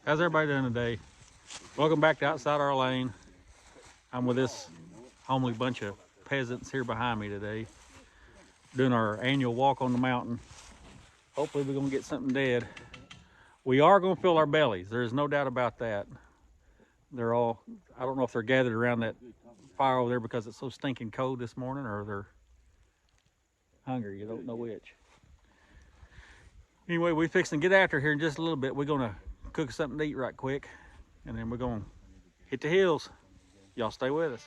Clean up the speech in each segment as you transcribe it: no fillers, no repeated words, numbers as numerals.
How's everybody doing today? Welcome back to Outside Our Lane. I'm with this homely bunch of peasants here behind me today, doing our annual walk on the mountain. Hopefully we're gonna get something dead. We are gonna fill our bellies. There's no doubt about that. They're all, I don't know if they're gathered around that fire over there because it's so stinking cold this morning, or they're hungry. You don't know which. Anyway, we fixing to get after here in just a little bit. We're gonna cook something to eat right quick, and then we're gonna hit the hills. Y'all stay with us.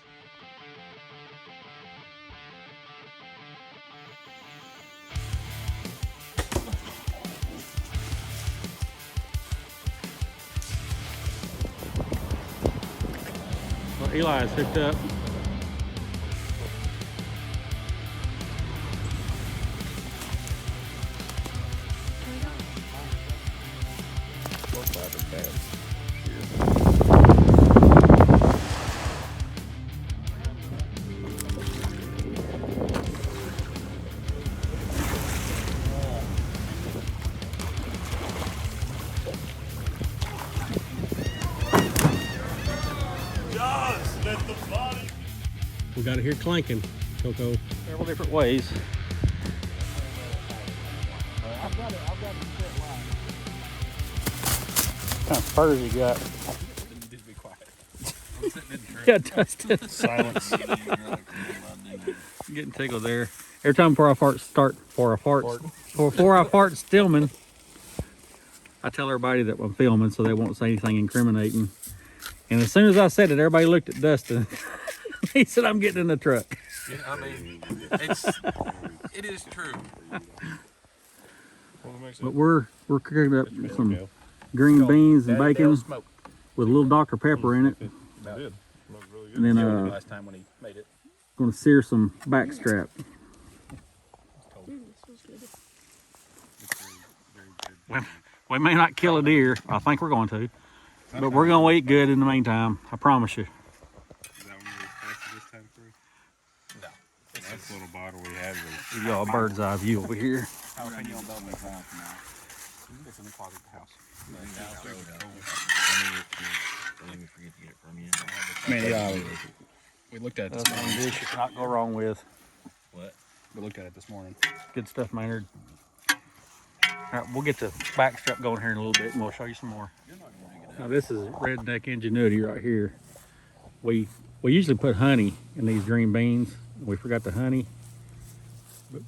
Well, Eli is hooked up. We got it here clanking, Coco. Several different ways. I've got it set line. What kind of spurs you got? Just be quiet. I'm sitting in the Yeah, Dustin. silence. Getting tickled there. Every time before I fart Stillman, I tell everybody that I'm filming so they won't say anything incriminating. And as soon as I said it, everybody looked at Dustin. He said, "I'm getting in the truck." Yeah, I mean, it is true. But we're cooking up some green beans and bacon with a little Dr. Pepper in it. And then Last time when he made it. gonna sear some backstrap. We may not kill a deer. I think we're going to, but we're gonna eat good in the meantime. I promise you. Is that one you requested this time through? No. That's a little bottle we had was Give y'all a bird's eye view over here. How opinion on Belgium's house now? It's in the closet of the house. let me forget to get it from you. Man, yeah, we looked at it That's this one morning. dish you cannot go wrong with. What? We looked at it this morning. Good stuff, Maynard. All right, we'll get the backstrap going here in a little bit, and we'll show you some more. Now this is redneck ingenuity right here. We usually put honey in these green beans. We forgot the honey. But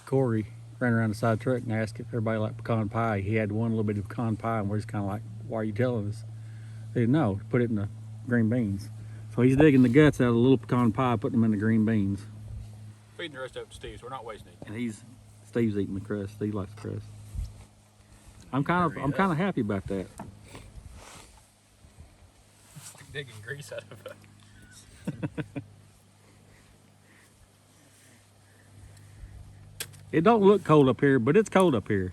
Corey ran around the side of the truck and asked if everybody liked pecan pie. He had one little bit of pecan pie, and we're just kind of like, "Why are you telling us?" They said, "No, put it in the green beans." So he's digging the guts out of the little pecan pie, putting them in the green beans. Feeding the rest of it to Steve, so we're not wasting it. And Steve's eating the crust. Steve likes the crust. I'm kind of happy about that. It's like digging grease out of it. It don't look cold up here, but it's cold up here.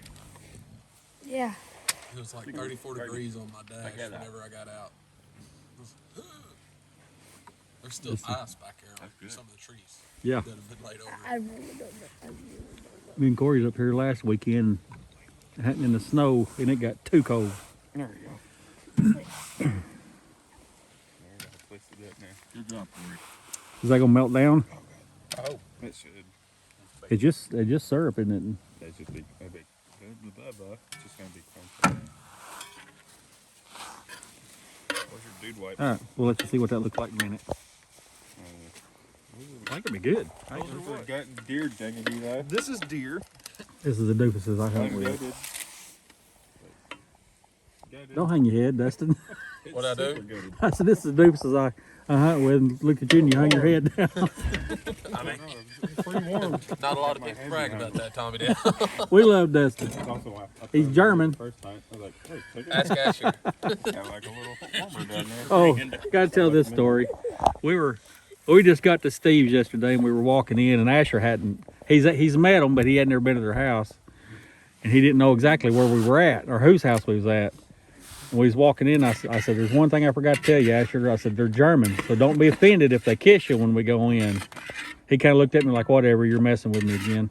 Yeah. It was like 34 degrees on my dash whenever I got out. There's still ice back there on some of the trees Yeah. that have been laid over. I really don't know. Me and Corey's up here last weekend, hunting in the snow, and it got too cold. There we go. twisted up now. Good job, Corey. Is that gonna melt down? Oh, It should. It's just syrup, isn't it? That's just a big It's just gonna be crunchy. Where's your dude wipe? All right, we'll let you see what that looks like in a minute. I think it'll be good. Got deer danging you though. this is deer. This is the doofuses I hunt with. Ungoated. Don't hang your head, Dustin. What'd I do? I said, this is the doofuses I hunt with, and look at you and you hang your head down. I mean, not a lot of people brag about that, Tommy. Dale. We love Dustin. He's German. First time, I was like, hey, take it. Ask Asher. Got like a little warmer down there. Oh, gotta tell this story. We just got to Steve's yesterday, and we were walking in, and Asher hadn't. He's met them, but he had never been to their house, and he didn't know exactly where we were at or whose house we was at. And we was walking in. I said, "There's one thing I forgot to tell you, Asher." I said, "They're German, so don't be offended if they kiss you when we go in." He kind of looked at me like, "Whatever, you're messing with me again."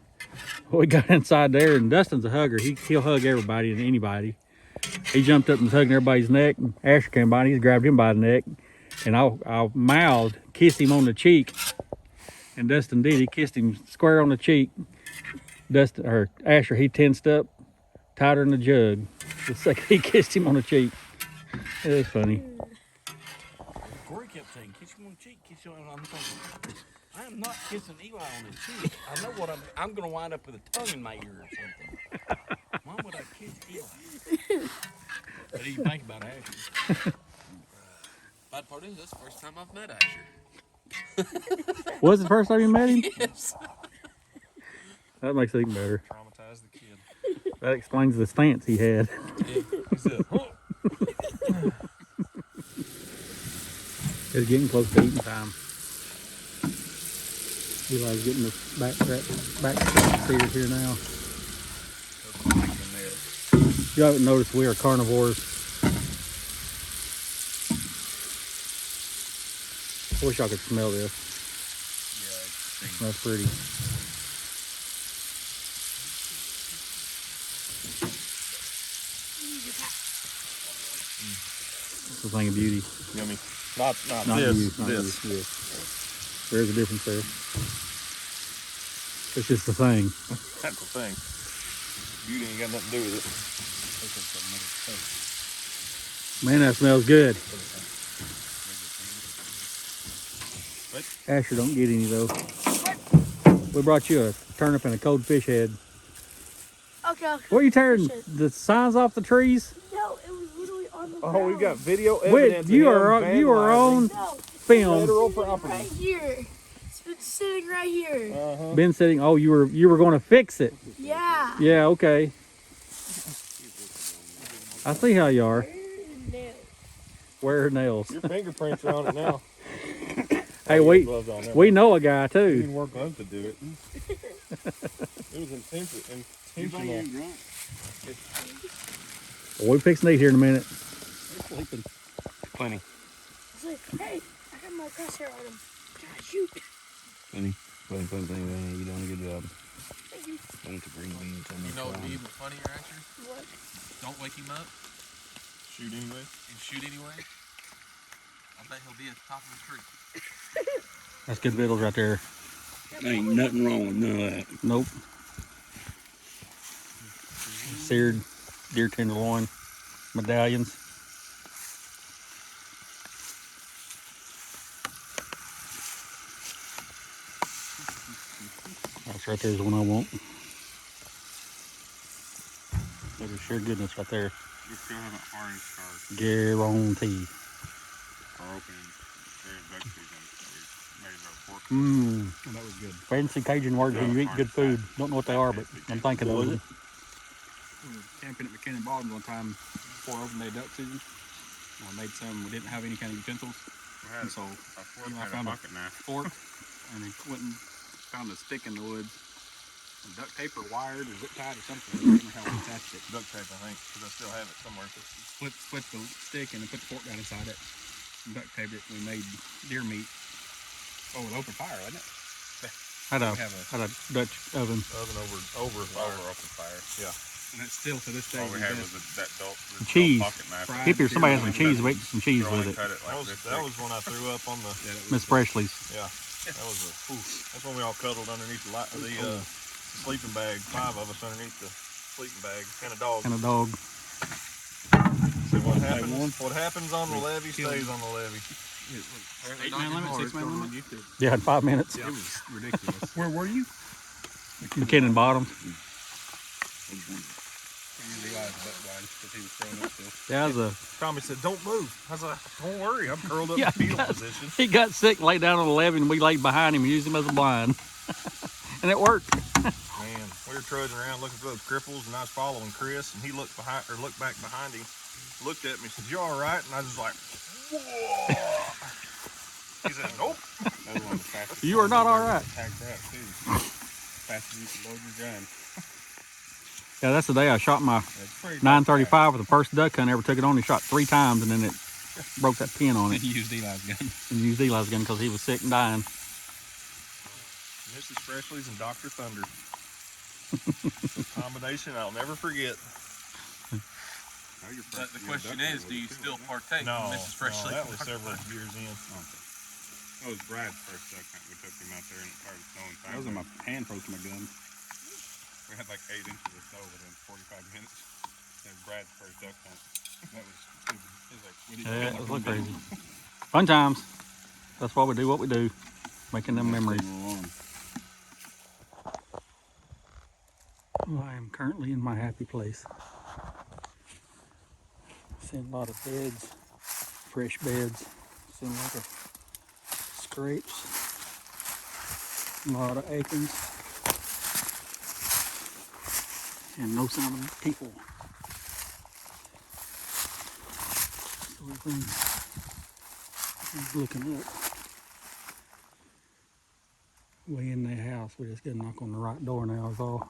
We got inside there, and Dustin's a hugger. He'll hug everybody and anybody. he jumped up and was hugging everybody's neck. And Asher came by and he grabbed him by the neck. And I mouthed, kissed him on the cheek. And Dustin did. He kissed him square on the cheek. Asher, he tensed up tighter than a jug. The second he kissed him on the cheek. It was funny. Corey kept saying, kiss him on the cheek, kiss him on the I'm thinking, I am not kissing Eli on his cheek. I know what I'm going to wind up with a tongue in my ear or something. Why would I kiss Eli? But he think about Asher. Bad part is, that's the first time I've met Asher. Was it the first time you met him? Yes. That makes it even better. Traumatize the kid. That explains the stance he had. Yeah. He said, huh? It's getting close to eating time. Eli's getting the back seated here now. You haven't noticed we are carnivores. I wish I could smell this. Yeah, it's That's pretty. It's a thing of beauty. yummy. Not Not this. you, not this. you, yes. There's a difference there. It's just the thing. That's the thing. Beauty ain't got nothing to do with it. Man, that smells good. Asher, don't get any though. We brought you a turnip and a cold fish head. Okay. What are you tearing the signs off the trees? No, it was literally on the Oh, ground. we've got video Wait, evidence. you of him are on No, film. federal it's property. right here. It's been sitting right here. Been sitting. Oh, you were going to fix it. Yeah. Yeah, okay. I see how you are. No. Wear her nails. Your fingerprints are on it now. Hey, Gloves on there. we know a guy You too. didn't work gloves to do it. It was intentional. We'll fix to eat here in a minute. Sleeping. Plenty. It's like, hey, I got my crosshair on him. Gotta shoot. Plenty. You done a good job. Thank you. Plenty to green beans on You know what would be even funnier, Asher? What? Don't wake him up Shoot anyway. and shoot anyway. I bet he'll be at the top of the tree. That's good victuals right there. Ain't nothing wrong with none of that. Nope. Seared deer tenderloin medallions. That's right there is the one I want. That is sheer goodness right there. You still have an orange scar Guarantee. or open. There's duck season. Made our pork. Mmm. Oh, that was good. Fancy Cajun words when you eat good food. Don't know what they are, but I'm thinking of them. We were camping at McKinnon Bottoms one time before open day duck season. I made some. We didn't have any kind of utensils, We had and so a fork I and a found a pocket knife. fork and then went and found a stick in the woods. And duct tape or wired or zip tied or something. I don't know how we attached it. Duct tape, I think, because I still have it somewhere. Split the stick and then put the fork down inside it. And duct taped it. And we made deer meat. Oh, with open fire, wasn't it? Had a We have Dutch oven. Oven over open fire. Yeah. And that's still to this day. All we the had best. was that dull Cheese. pocket knife. Fried If somebody has some deer cheese, wait some cheese with it. Cut it like that was when I threw up on the. Yeah, that was Miss Presley's. Yeah, that was a. That's when we all cuddled underneath the sleeping bag. 5 of us underneath the sleeping bag, and a dog. And a dog. So what happens on the levee stays on the levee. 8-man limit, 6-man limit. Yeah, in 5 minutes. It was ridiculous. Where were you? McKinnon Bottoms. Yeah, it was Tommy said, "Don't move." I was like, "Don't worry, I'm curled up Yeah, in fetal God. position." he got sick, laid down on the levee, and we laid behind him and used him as a blind. And it worked. Man, we were trudging around looking for those cripples, and I was following Chris, and he looked back behind him, looked at me, said, "You all right?" And I was just like, "Whoa." He said, "Nope." You are not all right. Fastest you can load your gun. Yeah, that's the day I shot my 935 with the first duck hunt I ever took it on. He shot 3 times, and then it broke that pin on it. He used Eli's gun. And used Eli's gun because he was sick and dying. Mrs. Presley's and Dr. Thunder. It's a combination I'll never forget. But the question is, do you still partake No, in Mrs. Freshly? that was several years in. That was Brad's first duck hunt. We took him out there and it started snowing. That was in my hand froze to my gun. We had like 8 inches of snow within 45 minutes. That was Brad's first duck hunt. That was, it was like, we didn't Yeah, feel it like was we crazy. did. Fun times. That's why we do what we do. Making them memories. Well, I am currently in my happy place. Seeing a lot of beds, fresh beds. Seeing a lot of scrapes, a lot of acorns, and no sign of people. So everything's looking up. Way in the house, we just gotta knock on the right door now is all.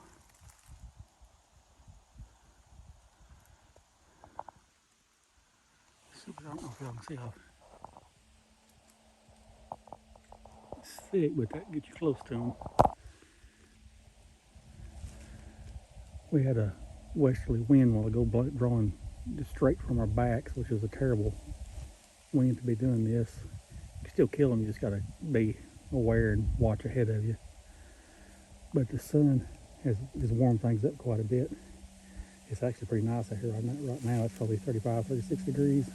I don't know if y'all can see how it's thick, but that gets you close to them. We had a westerly wind a while ago blowing just straight from our backs, which is a terrible wind to be doing this. You can still kill them, you just gotta be aware and watch ahead of you. But the sun has warmed things up quite a bit. It's actually pretty nice out here right now. It's probably 35, 36 degrees.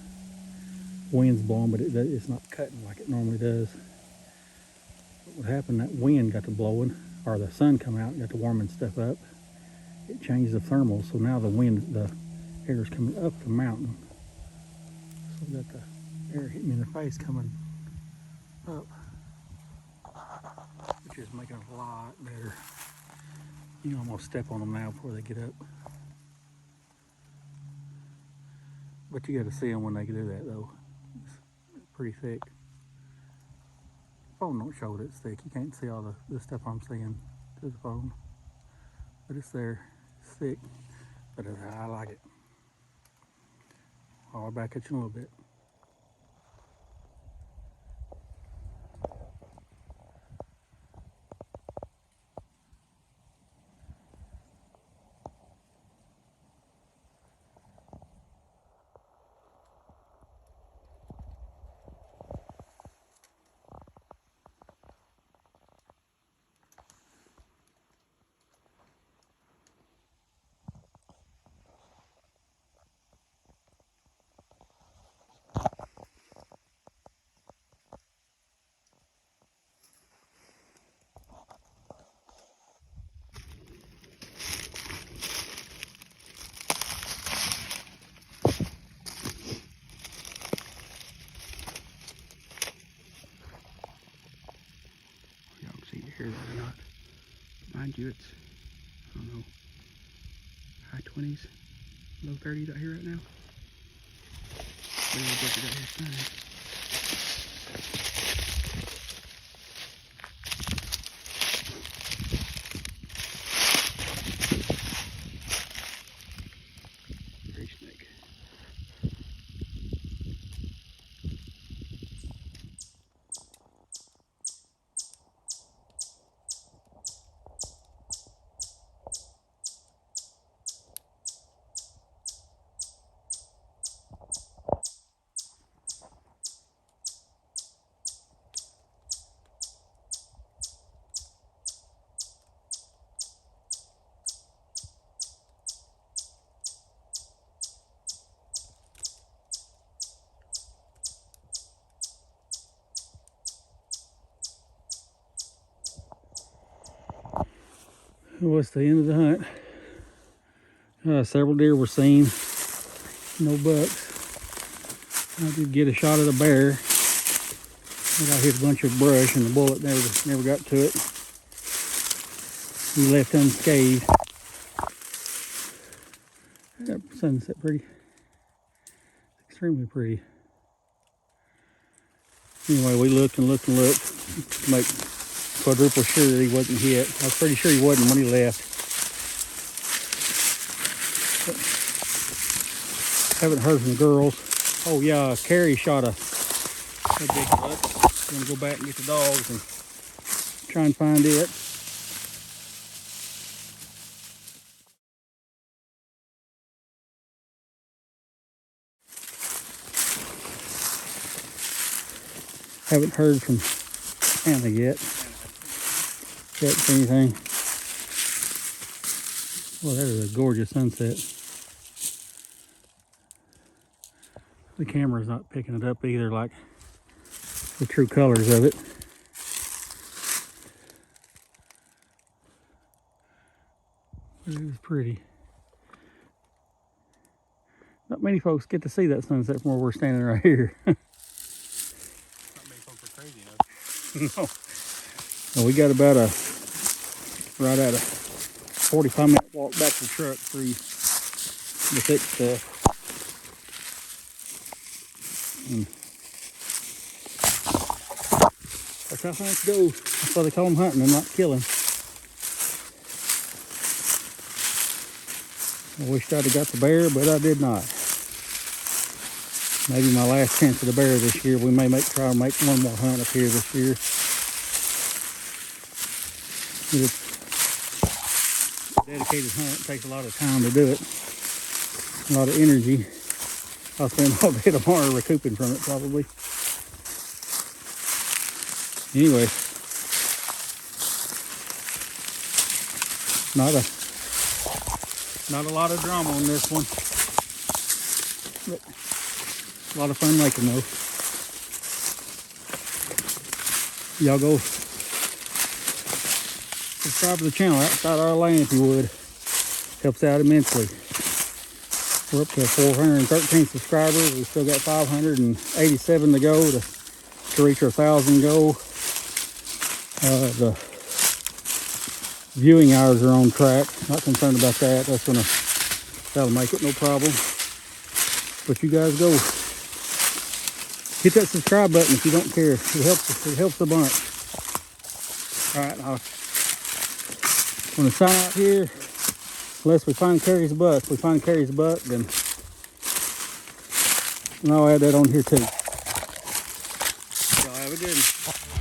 Wind's blowing, but it's not cutting like it normally does. But what happened, that wind got to blowing, or the sun come out and got to warming stuff up. It changed the thermal, so now the air is coming up the mountain. So we got the air hitting me in the face coming up, which is making it a lot better. You can almost step on them now before they get up. But you got to see them when they do that, though. It's pretty thick. Phone don't show that it's thick. You can't see all the stuff I'm seeing through the phone. But it's there. It's thick. But I like it. I'll back at you in a little bit. Y'all can see it here or not. Mind you, it's, I don't know, high 20s, low 30s out here right now. Really good to get here tonight. Gray snake. Well, it's the end of the hunt. Several deer were seen, no bucks. I did get a shot of the bear. I got hit a bunch of brush and the bullet never got to it. He left unscathed. That sunset pretty, extremely pretty. Anyway, we looked and looked and looked to make quadruple sure that he wasn't hit. I was pretty sure he wasn't when he left. But haven't heard from the girls. Oh yeah, Carrie shot a big buck. I'm gonna go back and get the dogs and try and find it. Haven't heard from Anna yet. Haven't seen anything. Well, that is a gorgeous sunset. The camera's not picking it up either, like the true colors of it. But it was pretty. Not many folks get to see that sunset from where we're standing right here. Not many folks are crazy enough. No. Well, we got about right at a 45-minute walk back to the truck through the thick stuff. And that's how things go. That's why they call them hunting and not killing. I wished I'd have got the bear, but I did not. Maybe my last chance at the bear this year. We may try and make one more hunt up here this year. It's a dedicated hunt. It takes a lot of time to do it. A lot of energy. I'll spend all day tomorrow recouping from it probably. Anyway, not a lot of drama on this one, but a lot of fun making though. Y'all go subscribe to the channel Outside Our Lane if you would. Helps out immensely. We're up to 413 subscribers. We still got 587 to go to reach our 1,000 goal. The viewing hours are on track. Not concerned about that. That'll make it no problem. But you guys go hit that subscribe button if you don't care. It helps a bunch. All right, I'm gonna sign out here. Unless we find Carrie's butt. If we find Carrie's butt, then I'll add that on here too. Y'all have a good one.